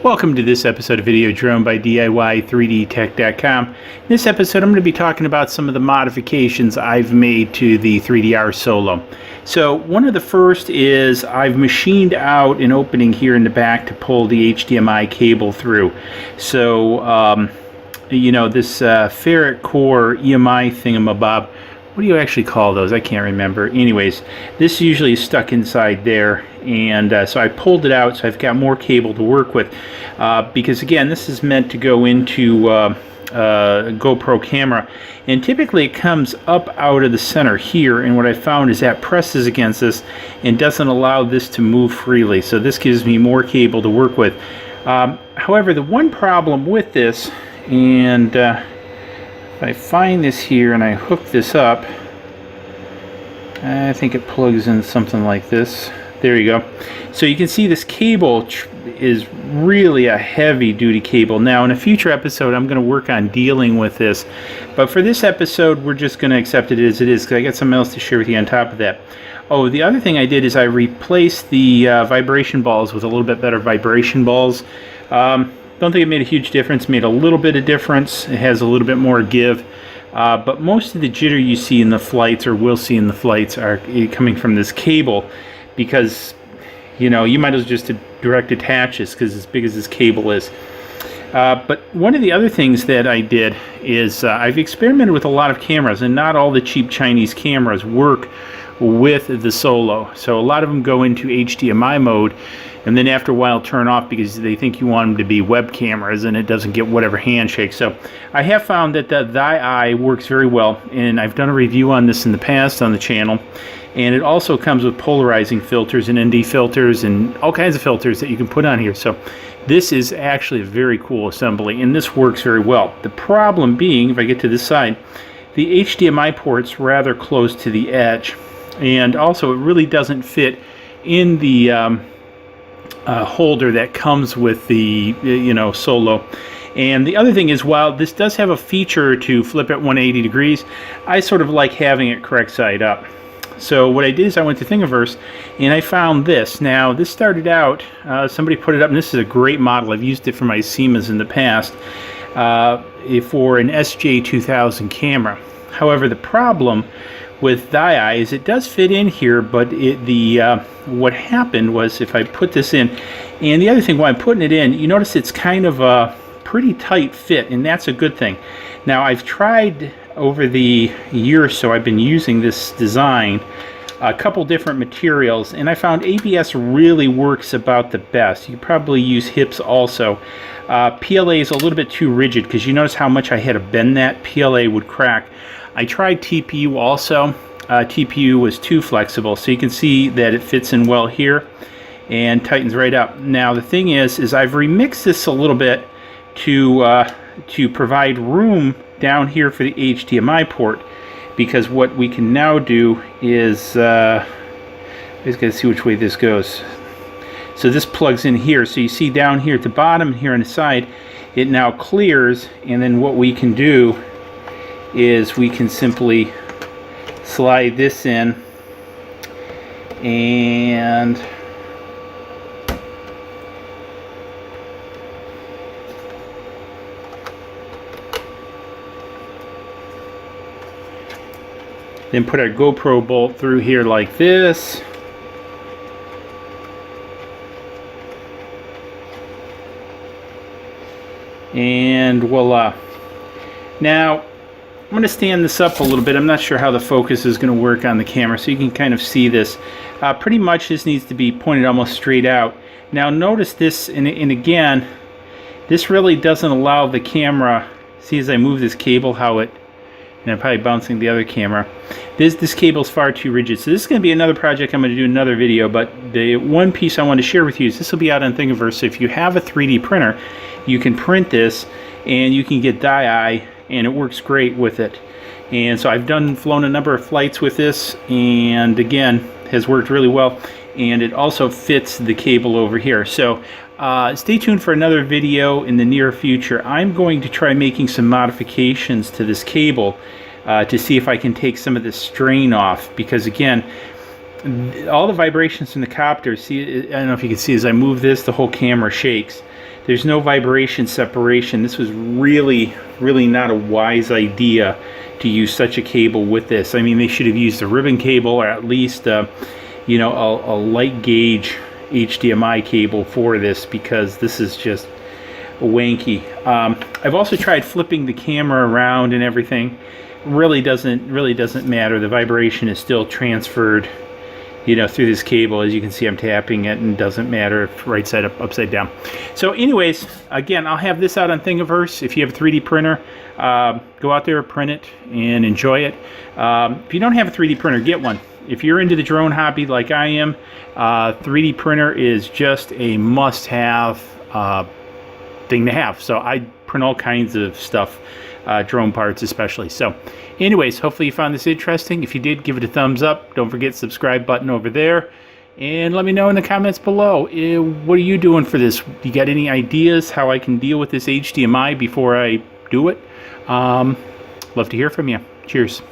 Welcome to this episode of Video Drone by DIY3DTech.com. In this episode I'm going to be talking about some of the modifications I've made to the 3DR Solo. So one of the first is I've machined out an opening here in the back to pull the HDMI cable through. So you know, this ferret core EMI thingamabob, what do you actually call those? I can't remember. Anyways, this usually is stuck inside there, and so I pulled it out, so I've got more cable to work with. Because again, this is meant to go into a GoPro camera, and typically it comes up out of the center here, and what I found is that presses against this and doesn't allow this to move freely. So this gives me more cable to work with. However, the one problem with this, and if I find this here and I hook this up, I think it plugs in something like this. There you go. So you can see this cable is really a heavy duty cable. Now in a future episode I'm going to work on dealing with this, but for this episode we're just going to accept it as it is, because I got something else to share with you on top of that. Oh, the other thing I did is I replaced the vibration balls with a little bit better vibration balls. Don't think it made a huge difference. Made a little bit of difference. It has a little bit more give, but most of the jitter you see in the flights, or will see in the flights, are coming from this cable, because you know, you might as well just direct attach this, because as big as this cable is. But one of the other things that I did is I've experimented with a lot of cameras, and not all the cheap Chinese cameras work with the Solo. So a lot of them go into HDMI mode, and then after a while turn off because they think you want them to be web cameras and it doesn't get whatever handshake. So I have found that the ThiEYE works very well, and I've done a review on this in the past on the channel, and it also comes with polarizing filters and ND filters and all kinds of filters that you can put on here. So this is actually a very cool assembly, and this works very well. The problem being, if I get to this side, the HDMI port's rather close to the edge, and also it really doesn't fit in the holder that comes with the Solo. And the other thing is, while this does have a feature to flip at 180 degrees, I sort of like having it correct side up. So what I did is I went to Thingiverse and I found this. Now this started out, somebody put it up, and this is a great model. I've used it for my SEMAs in the past for an SJ2000 camera. However, the problem with ThiEYE is it does fit in here, but what happened was, if I put this in, and the other thing while I'm putting it in, you notice it's kind of a pretty tight fit, and that's a good thing. Now I've tried over the year or so I've been using this design a couple different materials, and I found ABS really works about the best. You probably use HIPS also. PLA is a little bit too rigid, because you notice how much I had to bend that. PLA would crack. I tried TPU also. TPU was too flexible, so you can see that it fits in well here and tightens right up. Now the thing is I've remixed this a little bit to provide room down here for the HDMI port, because what we can now do is I just gotta see which way this goes. So this plugs in here, so you see down here at the bottom here on the side it now clears, and then what we can do is we can simply slide this in, and then put our GoPro bolt through here like this. And voila. Now I'm going to stand this up a little bit. I'm not sure how the focus is going to work on the camera, so you can kind of see this. Pretty much this needs to be pointed almost straight out. Now notice this, and again, this really doesn't allow the camera, see as I move this cable how it, and I'm probably bouncing the other camera. This cable is far too rigid. So this is going to be another project I'm going to do another video, but the one piece I want to share with you is this will be out on Thingiverse. So if you have a 3D printer, you can print this and you can get ThiEYE, and it works great with it. And so I've flown a number of flights with this, and again has worked really well, and it also fits the cable over here. So stay tuned for another video in the near future. I'm going to try making some modifications to this cable to see if I can take some of the strain off, because again, all the vibrations from the copter, see, I don't know if you can see as I move this, the whole camera shakes. there's no vibration separation. This was really not a wise idea to use such a cable with this. I mean, they should have used a ribbon cable, or at least you know, a light gauge HDMI cable for this, because this is just wanky. I've also tried flipping the camera around and everything. Really doesn't matter. The vibration is still transferred, you know, through this cable. As you can see, I'm tapping it, and it doesn't matter if right side up, upside down. So anyways, again, I'll have this out on Thingiverse. If you have a 3D printer, go out there, print it, and enjoy it. If you don't have a 3D printer, get one. If you're into the drone hobby like I am, 3D printer is just a must-have thing to have. So I print all kinds of stuff, drone parts especially. So anyways, hopefully you found this interesting. If you did, give it a thumbs up. Don't forget the subscribe button over there. And let me know in the comments below, what are you doing for this? You got any ideas how I can deal with this HDMI before I do it? Love to hear from you. Cheers.